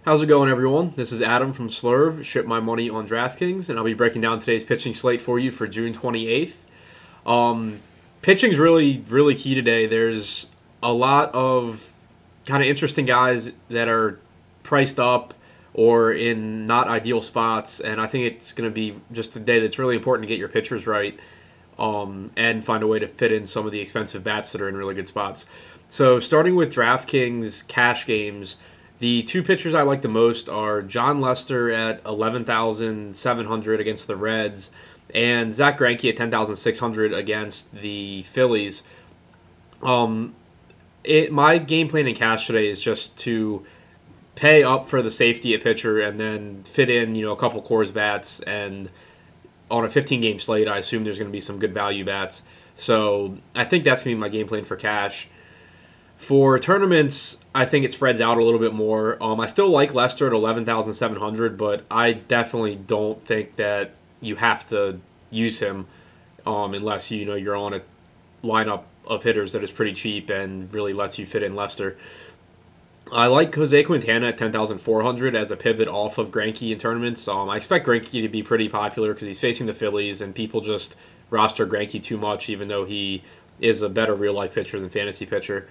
How's it going, everyone? This is Adam from Slurv, Ship My Money on DraftKings, and I'll be breaking down today's pitching slate for you for June 28th. Pitching's really key today. There's a lot of kind of interesting guys that are priced up or in not ideal spots, and I think it's going to be just a day that's really important to get your pitchers right and find a way to fit in some of the expensive bats that are in really good spots. So starting with DraftKings cash games, the two pitchers I like the most are John Lester at 11,700 against the Reds and Zach Greinke at 10,600 against the Phillies. My game plan in cash today is just to pay up for the safety at pitcher and then fit in, a couple Coors bats. And on a 15-game slate, I assume there's going to be some good value bats. So I think that's going to be my game plan for cash. For tournaments, I think it spreads out a little bit more. I still like Lester at 11,700, but I definitely don't think that you have to use him unless you're on a lineup of hitters that is pretty cheap and really lets you fit in Lester. I like Jose Quintana at 10,400 as a pivot off of Greinke in tournaments. I expect Greinke to be pretty popular because he's facing the Phillies and people just roster Greinke too much, even though he is a better real-life pitcher than fantasy pitcher.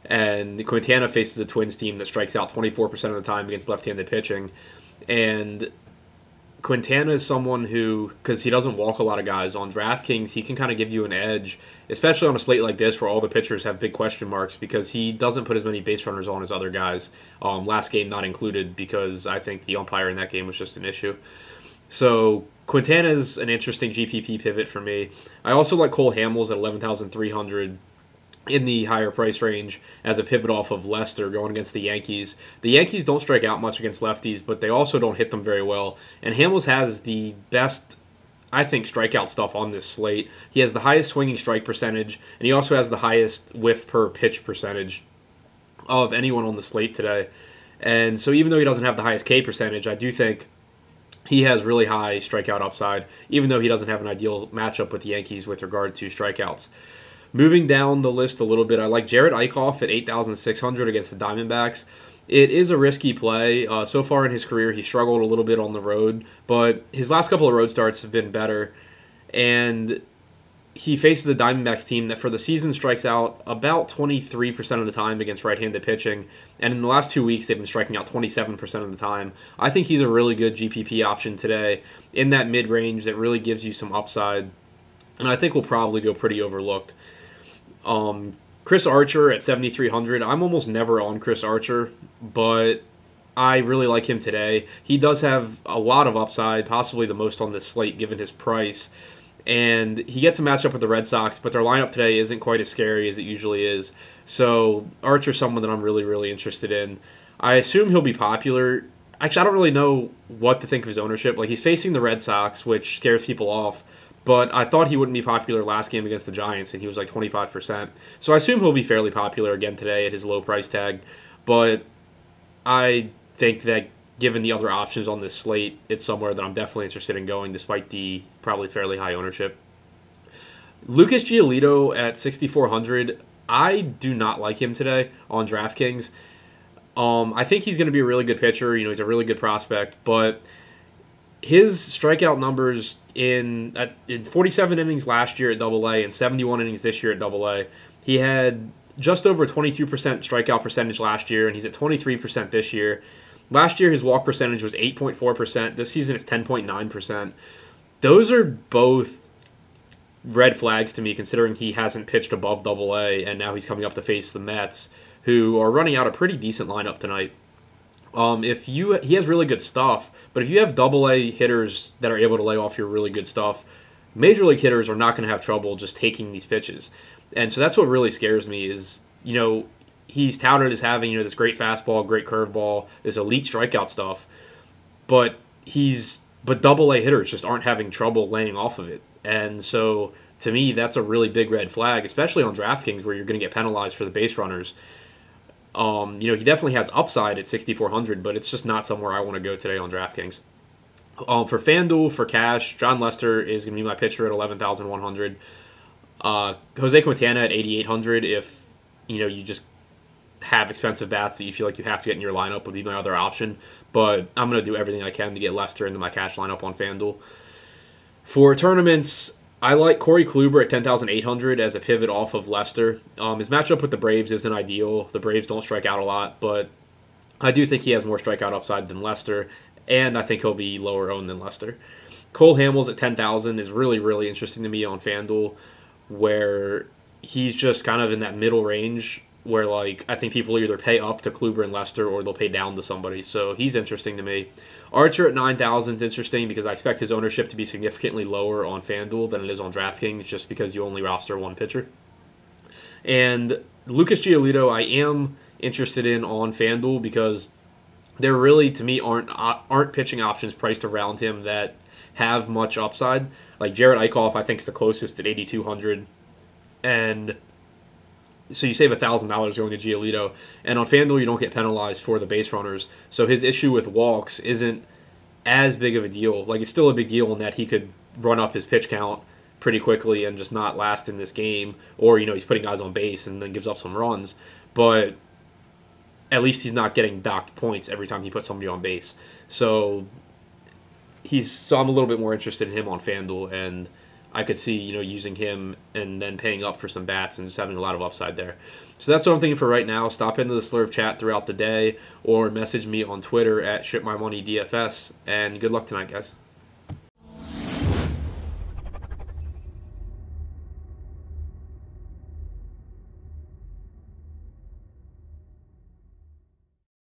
And Quintana faces a Twins team that strikes out 24% of the time against left-handed pitching. And Quintana is someone who, because he doesn't walk a lot of guys on DraftKings, he can kind of give you an edge, especially on a slate like this where all the pitchers have big question marks because he doesn't put as many base runners on as other guys. Last game not included because I think the umpire in that game was just an issue. So Quintana is an interesting GPP pivot for me. I also like Cole Hamels at 11,300 in the higher price range as a pivot off of Lester going against the Yankees. The Yankees don't strike out much against lefties, but they also don't hit them very well. And Hamels has the best, I think, strikeout stuff on this slate. He has the highest swinging strike percentage, and he also has the highest whiff per pitch percentage of anyone on the slate today. And so even though he doesn't have the highest K percentage, I do think he has really high strikeout upside, even though he doesn't have an ideal matchup with the Yankees with regard to strikeouts. Moving down the list a little bit, I like Jared Eichhoff at 8,600 against the Diamondbacks. It is a risky play. So far in his career, he struggled a little bit on the road, but his last couple of road starts have been better. And he faces a Diamondbacks team that for the season strikes out about 23% of the time against right-handed pitching. And in the last 2 weeks, they've been striking out 27% of the time. I think he's a really good GPP option today in that mid-range that really gives you some upside. And I think will probably go pretty overlooked. Chris Archer at 7,300. I'm almost never on Chris Archer, but I really like him today. He does have a lot of upside, possibly the most on this slate given his price. And he gets a matchup with the Red Sox, but their lineup today isn't quite as scary as it usually is. So Archer's someone that I'm really interested in. I assume he'll be popular. Actually, I don't really know what to think of his ownership. Like, he's facing the Red Sox, which scares people off. But I thought he wouldn't be popular last game against the Giants, and he was like 25%. So I assume he'll be fairly popular again today at his low price tag. But I think that given the other options on this slate, it's somewhere that I'm definitely interested in going, despite the probably fairly high ownership. Lucas Giolito at 6,400. I do not like him today on DraftKings. I think he's going to be a really good pitcher. He's a really good prospect, but his strikeout numbers in 47 innings last year at Double-A and 71 innings this year at Double-A, he had just over 22% strikeout percentage last year, and he's at 23% this year. Last year, his walk percentage was 8.4%. This season, it's 10.9%. Those are both red flags to me, considering he hasn't pitched above Double-A, and now he's coming up to face the Mets, who are running out a pretty decent lineup tonight. He has really good stuff, but if you have Double-A hitters that are able to lay off your really good stuff, major league hitters are not going to have trouble just taking these pitches. And so that's what really scares me is, he's touted as having, this great fastball, great curveball, this elite strikeout stuff, but Double-A hitters just aren't having trouble laying off of it. And so to me, that's a really big red flag, especially on DraftKings where you're going to get penalized for the base runners. He definitely has upside at 6,400, but it's just not somewhere I want to go today on DraftKings. For FanDuel, for cash, John Lester is going to be my pitcher at 11,100. Jose Quintana at 8,800 if, you just have expensive bats that you feel like you have to get in your lineup would be my other option. But I'm going to do everything I can to get Lester into my cash lineup on FanDuel. For tournaments, I like Corey Kluber at 10,800 as a pivot off of Lester. His matchup with the Braves isn't ideal. The Braves don't strike out a lot, but I do think he has more strikeout upside than Lester, and I think he'll be lower owned than Lester. Cole Hamels at 10,000 is really, really interesting to me on FanDuel, where he's just kind of in that middle range where, like, I think people either pay up to Kluber and Lester or they'll pay down to somebody. So he's interesting to me. Archer at 9,000 is interesting because I expect his ownership to be significantly lower on FanDuel than it is on DraftKings just because you only roster one pitcher. And Lucas Giolito, I am interested in on FanDuel because there really, to me, aren't pitching options priced around him that have much upside. Like Jared Eichhoff, I think, is the closest at 8,200. And so you save $1,000 going to Giolito. And on FanDuel, you don't get penalized for the base runners. So his issue with walks isn't as big of a deal. Like, it's still a big deal in that he could run up his pitch count pretty quickly and just not last in this game. Or, he's putting guys on base and then gives up some runs. But at least he's not getting docked points every time he puts somebody on base. So I'm a little bit more interested in him on FanDuel, and I could see, using him and then paying up for some bats and just having a lot of upside there. So that's what I'm thinking for right now. Stop into the Slurve chat throughout the day or message me on Twitter at ShipMyMoneyDFS, and good luck tonight, guys.